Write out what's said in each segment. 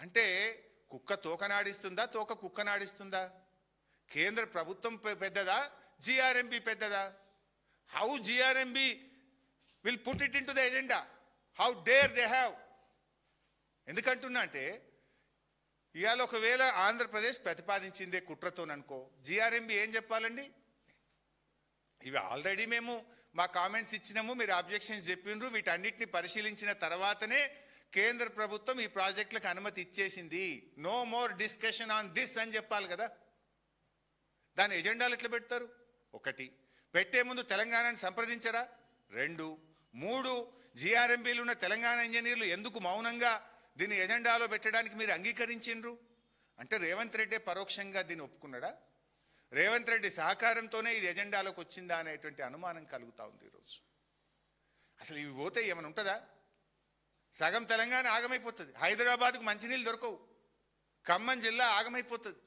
అంటే కుక్క తోకనాడిస్తుందా, తోక కుక్కనాడిస్తుందా? కేంద్ర ప్రభుత్వం పెద్దదా, జిఆర్ఎంబి పెద్దదా? How GRMB will put it into the agenda? How dare they have? ఎందుకంటున్నా అంటే ఇవాళ ఒకవేళ ఆంధ్రప్రదేశ్ ప్రతిపాదించిందే కుట్రతోననుకో, జిఆర్ఎంబి ఏం చెప్పాలండి? ఇవి ఆల్రెడీ మేము మా కామెంట్స్ ఇచ్చినాము, మీరు అబ్జెక్షన్స్ చెప్పిండ్రు, వీటన్నిటిని పరిశీలించిన తర్వాతనే కేంద్ర ప్రభుత్వం ఈ ప్రాజెక్టులకు అనుమతి ఇచ్చేసింది, no more discussion on this అని చెప్పాలి కదా. దాని ఎజెండాలు ఎట్లా పెడతారు? ఒకటి, పెట్టే ముందు తెలంగాణని సంప్రదించరా? 2, 3, జిఆర్ఎంబీలు ఉన్న తెలంగాణ ఇంజనీర్లు ఎందుకు మౌనంగా దీన్ని ఎజెండాలో పెట్టడానికి మీరు అంగీకరించిండ్రు? అంటే రేవంత్ రెడ్డి పరోక్షంగా దీన్ని ఒప్పుకున్నాడా? రేవంత్ రెడ్డి సహకారంతోనే ఇది ఎజెండాలోకి వచ్చిందా అనేటువంటి అనుమానం కలుగుతూ ఉంది ఈరోజు. అసలు ఇవి పోతే ఏమైనా ఉంటుందా? సగం తెలంగాణ ఆగమైపోతుంది, హైదరాబాద్కు మంచినీళ్ళు దొరకవు, ఖమ్మం జిల్లా ఆగమైపోతుంది.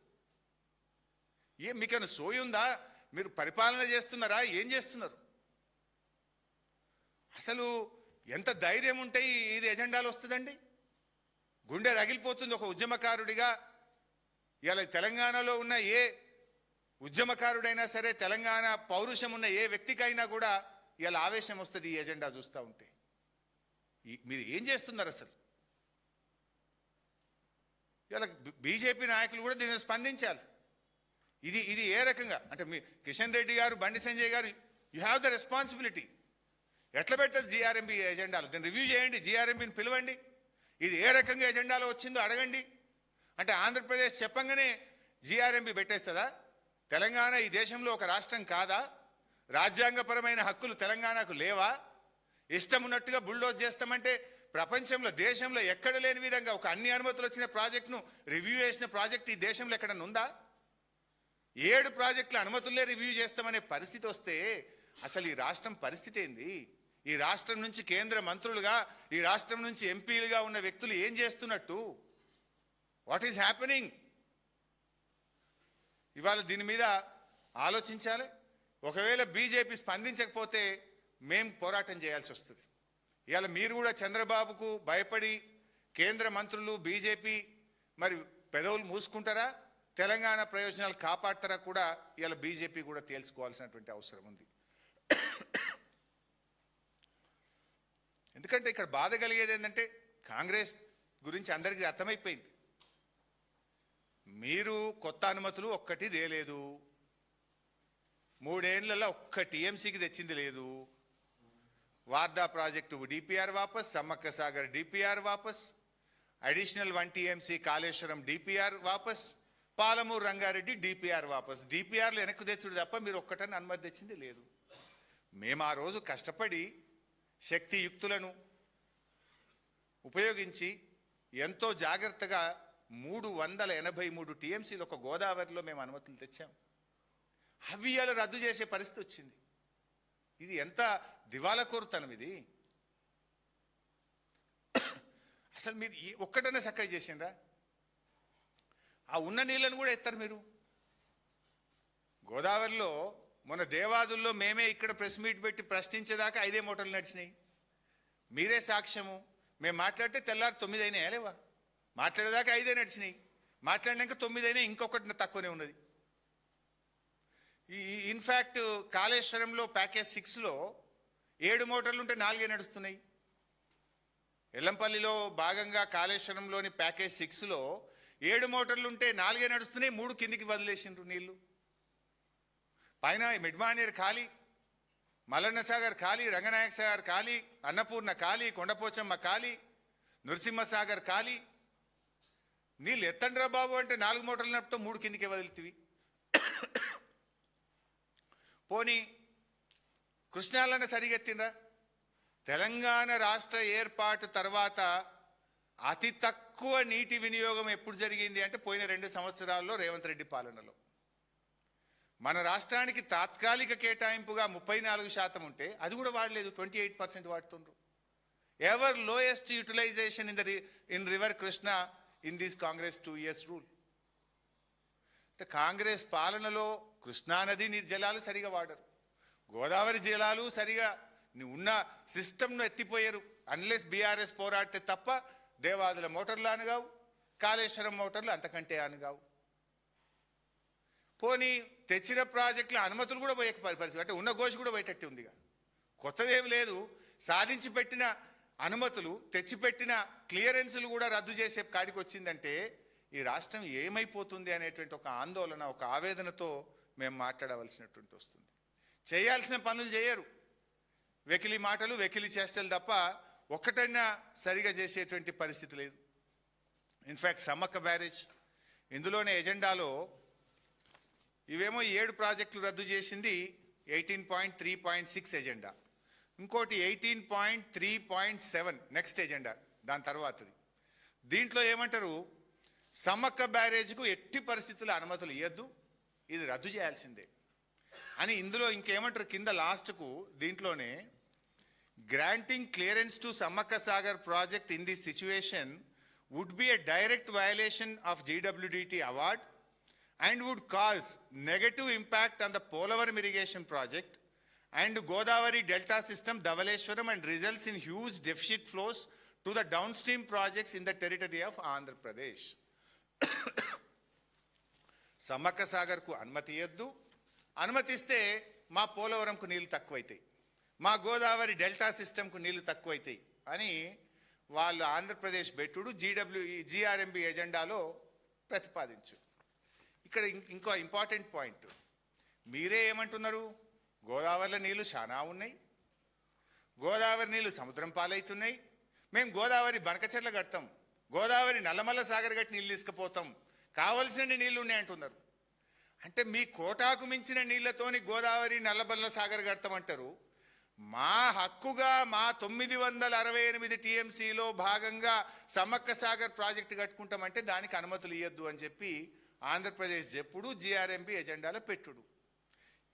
మీకేమైనా సోయి ఉందా? మీరు పరిపాలన చేస్తున్నారా? ఏం చేస్తున్నారు? అసలు ఎంత ధైర్యం ఉంటే ఇది ఎజెండాలు వస్తుందండి? గుండె రగిలిపోతుంది ఒక ఉద్యమకారుడిగా. ఇలా తెలంగాణలో ఉన్న ఏ ఉద్యమకారుడైనా సరే, తెలంగాణ పౌరుషం ఉన్న ఏ వ్యక్తికైనా కూడా ఇలా ఆవేశం వస్తుంది ఈ ఎజెండా చూస్తూ ఉంటే. మీరు ఏం చేస్తున్నారు అసలు? ఇలా బీజేపీ నాయకులు కూడా దీన్ని స్పందించాలి. ఇది ఏ రకంగా అంటే మీ కిషన్ రెడ్డి గారు, బండి సంజయ్ గారు, యూ హ్యావ్ ద రెస్పాన్సిబిలిటీ. ఎట్లా పెడుతుంది జిఆర్ఎంబీ ఎజెండాలు? దాన్ని రివ్యూ చేయండి, జిఆర్ఎంబీని పిలవండి, ఇది ఏ రకంగా ఎజెండాలో వచ్చిందో అడగండి. అంటే ఆంధ్రప్రదేశ్ చెప్పంగానే జిఆర్ఎంబీ పెట్టేస్తుందా? తెలంగాణ ఈ దేశంలో ఒక రాష్ట్రం కాదా? రాజ్యాంగపరమైన హక్కులు తెలంగాణకు లేవా? ఇష్టం ఉన్నట్టుగా బుల్డోజ్ చేస్తామంటే ప్రపంచంలో, దేశంలో ఎక్కడ లేని విధంగా ఒక అన్ని అనుమతులు వచ్చిన ప్రాజెక్టును రివ్యూ చేసిన ప్రాజెక్ట్ ఈ దేశంలో ఎక్కడన్నా ఉందా? 7 ప్రాజెక్టుల అనుమతులే రివ్యూ చేస్తామనే పరిస్థితి వస్తే అసలు ఈ రాష్ట్రం పరిస్థితి ఏంది? ఈ రాష్ట్రం నుంచి కేంద్ర మంత్రులుగా, ఈ రాష్ట్రం నుంచి ఎంపీలుగా ఉన్న వ్యక్తులు ఏం చేస్తున్నట్టు? What is happening? ఇవాళ దీని మీద ఆలోచించాలి. ఒకవేళ బీజేపీ స్పందించకపోతే మేము పోరాటం చేయాల్సి వస్తుంది. ఇవాళ మీరు కూడా చంద్రబాబుకు భయపడి కేంద్ర మంత్రులు, బీజేపీ మరి పెదవులు మూసుకుంటారా, తెలంగాణ ప్రయోజనాలు కాపాడతారా కూడా ఇవాళ బీజేపీ కూడా తేల్చుకోవాల్సినటువంటి అవసరం ఉంది. ఎందుకంటే ఇక్కడ బాధ కలిగేది ఏంటంటే కాంగ్రెస్ గురించి అందరికీ అర్థమైపోయింది. మీరు కొత్త అనుమతులు ఒక్కటి తేలేదు, 3 ఏళ్లలో ఒక్క టీఎంసీకి తెచ్చింది లేదు. వార్దా ప్రాజెక్టు డిపిఆర్ వాపస్, సమ్మక్క సాగర్ డిపిఆర్ వాపస్, అడిషనల్ 1 టీఎంసీ కాళేశ్వరం డిపిఆర్ వాపస్, పాలమూరు రంగారెడ్డి డిపిఆర్ వాపస్. డిపిఆర్లు వెనక్కు తెచ్చుడు తప్ప మీరు ఒక్కటని అనుమతి తెచ్చింది లేదు. మేము ఆ రోజు కష్టపడి శక్తియుక్తులను ఉపయోగించి ఎంతో జాగ్రత్తగా 383 టీఎంసీలు ఒక గోదావరిలో మేము అనుమతులు తెచ్చాం. అవి ఇవాళ రద్దు చేసే పరిస్థితి వచ్చింది. ఇది ఎంత దివాళాకోరుతనం ఇది! అసలు మీరు ఒక్కటనే చక్కగా చేసిండ్రా? ఆ ఉన్న నీళ్ళను కూడా ఎత్తారు మీరు. గోదావరిలో మొన్న దేవాదుల్లో మేమే ఇక్కడ ప్రెస్ మీట్ పెట్టి ప్రశ్నించేదాకా 5 మోటార్లు నడిచినాయి. మీరే సాక్ష్యము. మేము మాట్లాడితే తెల్లారి 9 అయినాయా లేవా? మాట్లాడేదాకా 5 నడిచినాయి, మాట్లాడినాక 9 అయినా, ఇంకొకటి తక్కువనే ఉన్నది. ఇన్ఫ్యాక్ట్ కాళేశ్వరంలో ప్యాకేజ్ 6లో 7 మోటార్లు ఉంటే 4 నడుస్తున్నాయి. ఎల్లంపల్లిలో భాగంగా కాళేశ్వరంలోని ప్యాకేజ్ 6లో 7 మోటార్లు ఉంటే 4 నడుస్తున్నాయి, 3 కిందికి వదిలేసిండ్రు నీళ్లు. పైన మిడ్మానేర్ ఖాళీ, మల్లన్న సాగర్ ఖాళీ, రంగనాయక సాగర్ ఖాళీ, అన్నపూర్ణ ఖాళీ, కొండపోచమ్మ ఖాళీ, నృసింహసాగర్ ఖాళీ. నీళ్ళు ఎత్తండ్రా బాబు అంటే 4 మోటార్లు నడుపుతూ 3 కిందికి వదులుతీవి. పోనీ కృష్ణాలన్న సరిగెత్తిండ్రా? తెలంగాణ రాష్ట్ర ఏర్పాటు తర్వాత అతి తక్కువ నీటి వినియోగం ఎప్పుడు జరిగింది అంటే పోయిన 2 సంవత్సరాల్లో రేవంత్ రెడ్డి పాలనలో. మన రాష్ట్రానికి తాత్కాలిక కేటాయింపుగా 34% ఉంటే అది కూడా వాడలేదు, 28% వాడుతుండ్రు. Ever lowest utilisation in river Krishna in this Congress 2 years rule. అంటే కాంగ్రెస్ పాలనలో కృష్ణానది జలాలు సరిగా వాడరు, గోదావరి జలాలు సరిగా ఉన్న సిస్టమ్ను ఎత్తిపోయారు. అన్లెస్ బీఆర్ఎస్ పోరాడితే తప్ప దేవాదుల మోటార్లు అనగావు, కాళేశ్వరం మోటార్లు అంతకంటే అనగావు. పోనీ తెచ్చిన ప్రాజెక్టుల అనుమతులు కూడా పోయే పరిస్థితి, అంటే ఉన్న గోషి కూడా పోయేటట్టు ఉందిగా. కొత్తదేం లేదు. సాధించి పెట్టిన అనుమతులు, తెచ్చిపెట్టిన క్లియరెన్సులు కూడా రద్దు చేసే కాడికి వచ్చిందంటే ఈ రాష్ట్రం ఏమైపోతుంది అనేటువంటి ఒక ఆందోళన, ఒక ఆవేదనతో మేము మాట్లాడవలసినటువంటి వస్తుంది. చేయాల్సిన పనులు చేయరు, వెకిలి మాటలు, వెకిలి చేష్టలు తప్ప ఒక్కటైనా సరిగా చేసేటువంటి పరిస్థితి లేదు. ఇన్ఫ్యాక్ట్ సమ్మక్క బ్యారేజ్ ఇందులోనే ఎజెండాలో ఇవేమో 7 ప్రాజెక్టులు రద్దు చేసింది 18.3.6 ఎజెండా, ఇంకోటి 18.3.7 నెక్స్ట్ ఎజెండా దాని తర్వాతది. దీంట్లో ఏమంటారు, సమ్మక్క బ్యారేజ్కు ఎట్టి పరిస్థితుల్లో అనుమతులు ఇవ్వద్దు, ఇది రద్దు చేయాల్సిందే అని. ఇందులో ఇంకేమంటారు కింద లాస్ట్కు, దీంట్లోనే granting clearance to Sammakka Sagar project in this situation would be a direct violation of GWDT award and would cause negative impact on the Polavaram irrigation project and Godavari Delta system, Dhavaleshwaram, and results in huge deficit flows to the downstream projects in the territory of Andhra Pradesh. Samakka Sagar ku anumati iyaddu, అనుమతిస్తే మా పోలవరంకు నీళ్లు తక్కువైతాయి, మా Godavari delta సిస్టమ్కు నీళ్లు తక్కువైతాయి అని వాళ్ళు Andhra Pradesh బెట్టుడు GRMB ఎజెండాలో ప్రతిపాదించు. ఇక్కడ ఇంకో ఇంపార్టెంట్ పాయింట్, మీరే ఏమంటున్నారు, గోదావరిలో నీళ్లు చాలా ఉన్నాయి, గోదావరి నీళ్లు సముద్రం పాలవుతున్నాయి, మేము గోదావరి బనకచెర్ల కడతాం, గోదావరి నల్లమల్ల సాగర్ గట్టి నీళ్ళు తీసుకుపోతాం, కావలసిన నీళ్లు ఉన్నాయంటున్నారు. అంటే మీ కోటాకు మించిన నీళ్లతోని గోదావరి నల్లమల్ల సాగర్ కడతామంటారు. మా హక్కుగా మా 968 TMCలో భాగంగా సమ్మక్క సాగర్ ప్రాజెక్టు కట్టుకుంటామంటే దానికి అనుమతులు ఇవ్వద్దు అని చెప్పి ఆంధ్రప్రదేశ్ చెప్పుడు, GRMB ఎజెండాలో పెట్టుడు.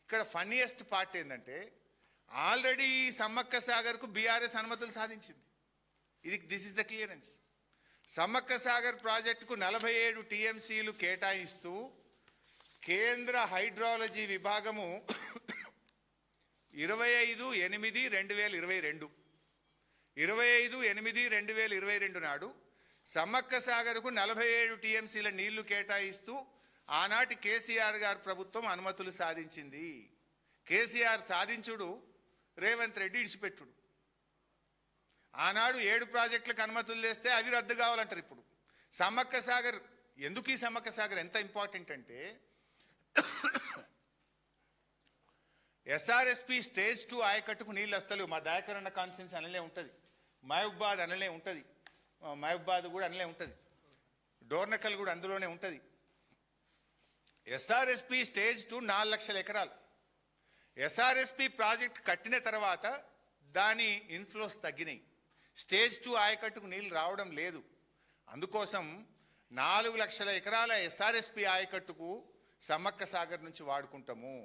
ఇక్కడ ఫన్నీయెస్ట్ పార్ట్ ఏంటంటే, ఆల్రెడీ సమ్మక్క సాగర్కు BRS అనుమతులు సాధించింది. This is the clearance. Sammakka Sagar ప్రాజెక్టుకు 47 TMCలు కేటాయిస్తూ కేంద్ర హైడ్రాలజీ విభాగము 25/8/2022 25/8/2022 నాడు సమ్మక్క సాగర్కు 47 TMCల నీళ్లు కేటాయిస్తూ ఆనాటి కేసీఆర్ గారు ప్రభుత్వం అనుమతులు సాధించింది. కేసీఆర్ సాధించుడు, రేవంత్ రెడ్డి ఇడిచిపెట్టుడు. ఆనాడు 7 ప్రాజెక్టులకు అనుమతులు చేస్తే అవి రద్దు కావాలంటారు. ఇప్పుడు సమ్మక్క సాగర్ ఎందుకు, ఈ సమ్మక్క సాగర్ ఎంత ఇంపార్టెంట్ అంటే, SRSP స్టేజ్ 2 ఆయకట్టుకు నీళ్ళు వస్తలేవు. మా దయాకరణ కాన్సెన్స్ అనలే ఉంటుంది, మహబూబాద్ అనలే ఉంటుంది, మహబూబాద్ కూడా అనలే ఉంటుంది, డోర్నకల్ కూడా అందులోనే ఉంటుంది. SRSP స్టేజ్ 2 4 లక్షల ఎకరాలు. SRSP ప్రాజెక్ట్ కట్టిన తర్వాత దాని ఇన్ఫ్లోస్ తగ్గినాయి, స్టేజ్ 2 ఆయకట్టుకు నీళ్ళు రావడం లేదు. అందుకోసం 4 లక్షల ఎకరాల SRSP ఆయకట్టుకు సమ్మక్క సాగర్ నుంచి వాడుకుంటాము.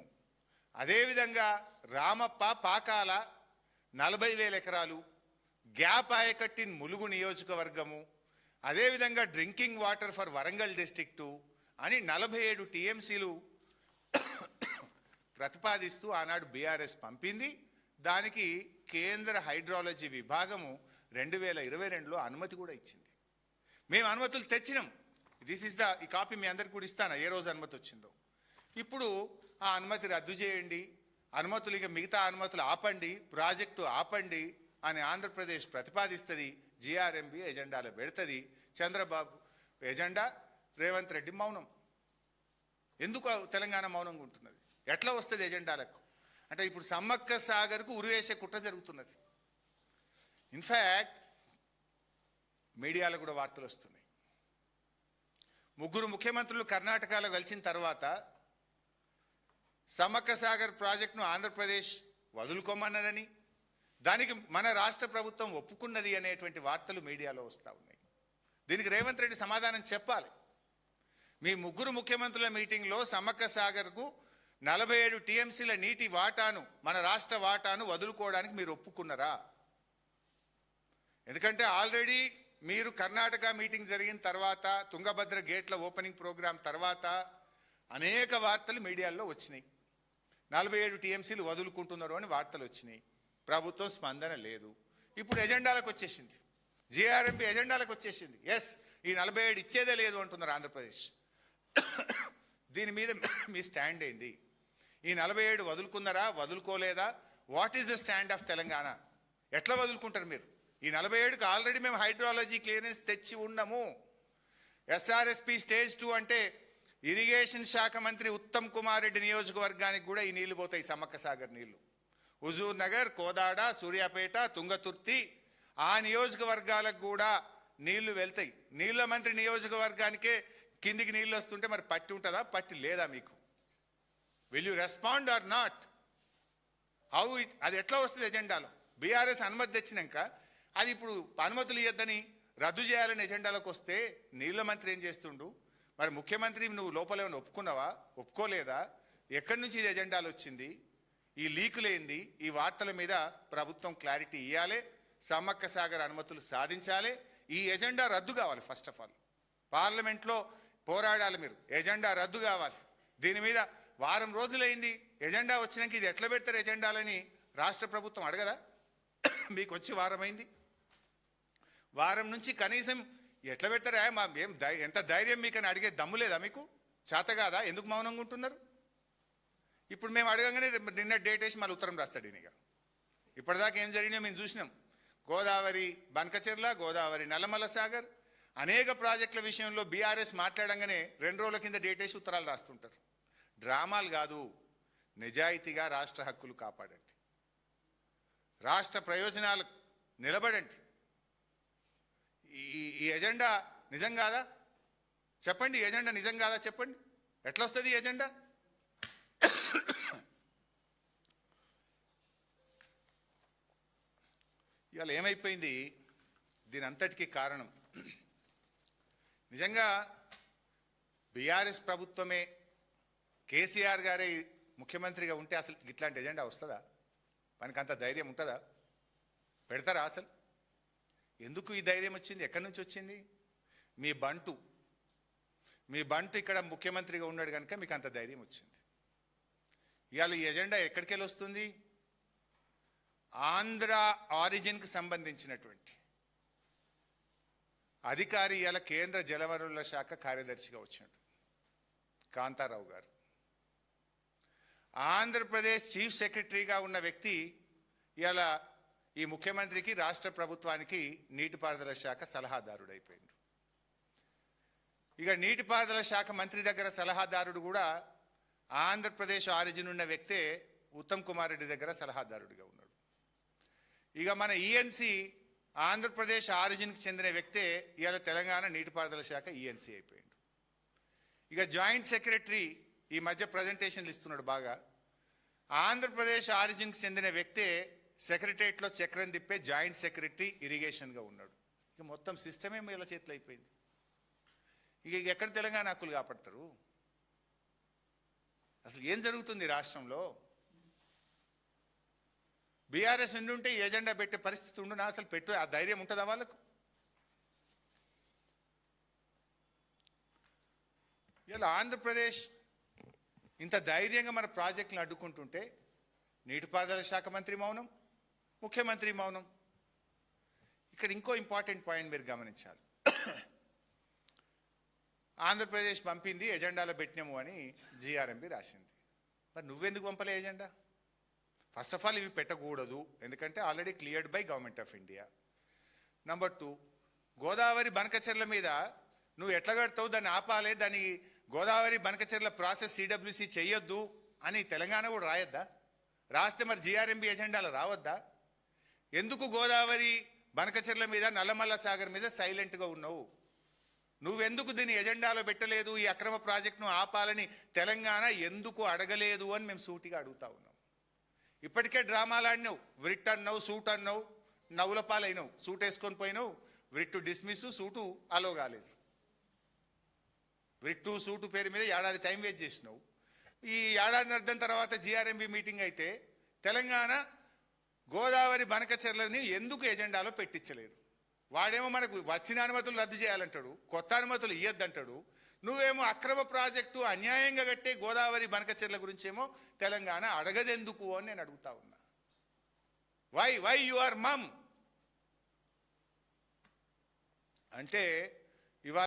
అదేవిధంగా రామప్ప, పాకాల 40,000 ఎకరాలు, గ్యాప్ ఆయకట్టిన్ ములుగు నియోజకవర్గము, అదేవిధంగా drinking water for Warangal district అని 47 TMCలు ప్రతిపాదిస్తూ ఆనాడు BRS పంపింది. దానికి కేంద్ర హైడ్రాలజీ విభాగము 2022లో అనుమతి కూడా ఇచ్చింది. మేము అనుమతులు తెచ్చినాం. ఈ కాపీ మీ అందరికి కూడా ఇస్తాను, ఏ రోజు అనుమతి వచ్చిందో. ఇప్పుడు ఆ అనుమతి రద్దు చేయండి, అనుమతులు ఇక మిగతా అనుమతులు ఆపండి, ప్రాజెక్టు ఆపండి అని ఆంధ్రప్రదేశ్ ప్రతిపాదిస్తుంది. GRMB ఎజెండాలో పెడుతుంది. చంద్రబాబు ఎజెండా, రేవంత్ రెడ్డి మౌనం. ఎందుకు తెలంగాణ మౌనంగా ఉంటున్నది? ఎట్లా వస్తుంది ఎజెండాలకు? అంటే ఇప్పుడు సమ్మక్క సాగర్కు ఉరివేసే కుట్ర జరుగుతున్నది. ఇన్ఫ్యాక్ట్ మీడియాలో కూడా వార్తలు వస్తున్నాయి. 3 ముఖ్యమంత్రులు కర్ణాటకలో కలిసిన తర్వాత సమ్మక్క సాగర్ ప్రాజెక్టును ఆంధ్రప్రదేశ్ వదులుకోమన్నదని, దానికి మన రాష్ట్ర ప్రభుత్వం ఒప్పుకున్నది అనేటువంటి వార్తలు మీడియాలో వస్తూ ఉన్నాయి. దీనికి రేవంత్ రెడ్డి సమాధానం చెప్పాలి. మీ 3 ముఖ్యమంత్రుల మీటింగ్లో సమ్మక్క సాగర్కు 47 TMCల నీటి వాటాను, మన రాష్ట్ర వాటాను వదులుకోవడానికి మీరు ఒప్పుకున్నారా? ఎందుకంటే ఆల్రెడీ మీరు కర్ణాటక మీటింగ్ జరిగిన తర్వాత, తుంగభద్ర గేట్ల ఓపెనింగ్ ప్రోగ్రాం తర్వాత అనేక వార్తలు మీడియాలో వచ్చినాయి. 47 TMCలు వదులుకుంటున్నారు అని వార్తలు వచ్చినాయి. ప్రభుత్వం స్పందన లేదు. ఇప్పుడు ఎజెండాలకు వచ్చేసింది, GRMB ఎజెండాలకు వచ్చేసింది. ఎస్, ఈ 47 ఇచ్చేదే లేదు అంటున్నారు ఆంధ్రప్రదేశ్. దీని మీద మీ స్టాండ్ ఏంది? ఈ 47 వదులుకున్నారా, వదులుకోలేదా? What is the stand of Telangana? ఎట్లా వదులుకుంటారు మీరు? ఈ 47కి ఆల్రెడీ మేము హైడ్రాలజీ క్లియరెన్స్ తెచ్చి ఉన్నాము. ఎస్ఆర్ఎస్పి స్టేజ్ 2 అంటే ఇరిగేషన్ శాఖ మంత్రి ఉత్తమ్ కుమార్ రెడ్డి నియోజకవర్గానికి కూడా ఈ నీళ్లు పోతాయి, సమ్మక్క సాగర్ నీళ్లు. హుజూర్ నగర్, కోదాడ, సూర్యాపేట, తుంగతుర్తి ఆ నియోజకవర్గాలకు కూడా నీళ్లు వెళ్తాయి. నీళ్ల మంత్రి నియోజకవర్గానికే కిందికి నీళ్లు వస్తుంటే మరి పట్టి ఉంటుందా, పట్టి లేదా మీకు? Will you respond or not? How it, అది ఎట్లా వస్తుంది ఎజెండాలో? బీఆర్ఎస్ అనుమతి తెచ్చినాక అది ఇప్పుడు అనుమతులు ఇవ్వద్దని రద్దు చేయాలని ఎజెండాలోకి వస్తే నీళ్ల మంత్రి ఏం చేస్తుండు? మరి ముఖ్యమంత్రి నువ్వు లోపల ఏమైనా ఒప్పుకున్నావా, ఒప్పుకోలేదా? ఎక్కడి నుంచి ఇది ఎజెండాలు వచ్చింది? ఈ లీకులేంది? ఈ వార్తల మీద ప్రభుత్వం క్లారిటీ ఇవ్వాలి. సమ్మక్క సాగర్ అనుమతులు సాధించాలి. ఈ ఎజెండా రద్దు కావాలి. ఫస్ట్ ఆఫ్ ఆల్ పార్లమెంట్లో పోరాడాలి మీరు. ఎజెండా రద్దు కావాలి. దీని మీద వారం రోజులైంది. ఎజెండా వచ్చినాక ఇది ఎట్లా పెడతారు ఎజెండాలని రాష్ట్ర ప్రభుత్వం అడగదా? మీకు వచ్చి వారమైంది. వారం నుంచి కనీసం ఎట్లా పెడతారా, మా ఏం ఎంత ధైర్యం మీకు అని అడిగే దమ్ము లేదా మీకు? చేత కాదా? ఎందుకు మౌనంగా ఉంటున్నారు? ఇప్పుడు మేము అడగంగానే నిన్న డేట్ వేసి మళ్ళీ ఉత్తరం రాస్తాడు ఈయనగా. ఇప్పటిదాకా ఏం జరిగినాయో మేము చూసినాం. గోదావరి బనకచెర్ల, గోదావరి నల్లమల్ల సాగర్ అనేక ప్రాజెక్టుల విషయంలో బీఆర్ఎస్ మాట్లాడంగానే 2 రోజుల కింద డేట్ వేసి ఉత్తరాలు రాస్తుంటారు. డ్రామాలు కాదు, నిజాయితీగా రాష్ట్ర హక్కులు కాపాడండి, రాష్ట్ర ప్రయోజనాలు నిలబడండి. ఈ ఎజెండా నిజం కాదా చెప్పండి? ఎజెండా నిజం కాదా చెప్పండి? ఎట్లా వస్తుంది ఈ ఎజెండా? ఇవాళ ఏమైపోయింది? దీని అంతటికీ కారణం నిజంగా బీఆర్ఎస్ ప్రభుత్వమే, కేసీఆర్ గారే ముఖ్యమంత్రిగా ఉంటే అసలు ఇట్లాంటి ఎజెండా వస్తుందా? మనకు అంత ధైర్యం ఉంటుందా? పెడతారా అసలు? ఎందుకు ఈ ధైర్యం వచ్చింది? ఎక్కడి నుంచి వచ్చింది? మీ బంటు ఇక్కడ ముఖ్యమంత్రిగా ఉన్నాడు కనుక మీకు అంత ధైర్యం వచ్చింది. ఇవాళ ఈ ఎజెండా ఎక్కడికి వెళ్ళి వస్తుంది? ఆంధ్ర ఆరిజిన్కి సంబంధించినటువంటి అధికారి ఇవాళ కేంద్ర జలవనరుల శాఖ కార్యదర్శిగా వచ్చినట్టు కాంతారావు గారు. ఆంధ్రప్రదేశ్ చీఫ్ సెక్రటరీగా ఉన్న వ్యక్తి ఇవాళ ఈ ముఖ్యమంత్రికి, రాష్ట్ర ప్రభుత్వానికి నీటిపారుదల శాఖ సలహాదారుడైపోయింది. ఇక నీటిపారుదల శాఖ మంత్రి దగ్గర సలహాదారుడు కూడా ఆంధ్రప్రదేశ్ ఆరిజిన్ ఉన్న వ్యక్తే ఉత్తమ్ కుమార్ రెడ్డి దగ్గర సలహాదారుడిగా ఉన్నాడు. ఇక మన ఈఎన్సీ ఆంధ్రప్రదేశ్ ఆరిజిన్కి చెందిన వ్యక్తే ఇవాళ తెలంగాణ నీటిపారుదల శాఖ ఈఎన్సీ అయిపోయింది. ఇక జాయింట్ సెక్రటరీ ఈ మధ్య ప్రజెంటేషన్లు ఇస్తున్నాడు బాగా. ఆంధ్రప్రదేశ్ ఆరిజిన్కి చెందిన వ్యక్తే సెక్రటరియట్లో చక్రం తిప్పే జాయింట్ సెక్రటరీ ఇరిగేషన్గా ఉన్నాడు. ఇక మొత్తం సిస్టమే ఇలా చేతులు అయిపోయింది. ఇక ఎక్కడ తెలంగాణ హక్కులు కాపాడతారు? అసలు ఏం జరుగుతుంది రాష్ట్రంలో? బీఆర్ఎస్ ఉండుంటే ఎజెండా పెట్టే పరిస్థితి ఉండునా? అసలు పెట్టు ఆ ధైర్యం ఉంటుందా వాళ్ళకు? ఇలా ఆంధ్రప్రదేశ్ ఇంత ధైర్యంగా మన ప్రాజెక్టులను అడ్డుకుంటుంటే నీటిపారుదల శాఖ మంత్రి మౌనం, ముఖ్యమంత్రి మౌనం. ఇక్కడ ఇంకో ఇంపార్టెంట్ పాయింట్ మీరు గమనించాలి. ఆంధ్రప్రదేశ్ పంపింది, ఎజెండాలో పెట్టినాము అని జీఆర్ఎంబీ రాసింది. మరి నువ్వెందుకు పంపలే ఎజెండా? ఫస్ట్ ఆఫ్ ఆల్ ఇవి పెట్టకూడదు, ఎందుకంటే already cleared by government of India. Number 2, Godavari Banakacherla మీద నువ్వు ఎట్లా కడతావు, దాన్ని ఆపాలి, దాన్ని గోదావరి బనకచెర్ల ప్రాసెస్ సిడబ్ల్యూసి చెయ్యొద్దు అని తెలంగాణ కూడా రాయొద్దా? రాస్తే మరి జీఆర్ఎంబీ ఎజెండాలో రావద్దా? ఎందుకు గోదావరి బనకచెర్ల మీద, నల్లమల్ల సాగర్ మీద సైలెంట్గా ఉన్నావు? నువ్వెందుకు దీన్ని ఎజెండాలో పెట్టలేదు? ఈ అక్రమ ప్రాజెక్టును ఆపాలని తెలంగాణ ఎందుకు అడగలేదు అని మేము సూటిగా అడుగుతా ఉన్నాం. ఇప్పటికే డ్రామాలు ఆడినావు, వ్రిట్ అన్నావు, సూట్ అన్నావు, నవ్వుల పాలైనావు. సూట్ వేసుకొని పోయినావు, వ్రిట్టు డిస్మిస్, సూటు అలో కాలేదు. వ్రిట్టు సూటు పేరు మీద ఏడాది టైం వేస్ట్ చేసినావు. ఈ ఏడాది అర్థం తర్వాత జీఆర్ఎంబీ మీటింగ్ అయితే తెలంగాణ గోదావరి బనకచెర్లని ఎందుకు ఎజెండాలో పెట్టించలేదు? వాడేమో మనకు వచ్చిన అనుమతులు రద్దు చేయాలంటాడు, కొత్త అనుమతులు ఇయ్యొద్దంటాడు. నువ్వేమో అక్రమ ప్రాజెక్టు అన్యాయంగా కట్టే గోదావరి బనకచెర్ల గురించేమో తెలంగాణ అడగదెందుకు అని నేను అడుగుతా ఉన్నా. వై యు ఆర్ మమ్ అంటే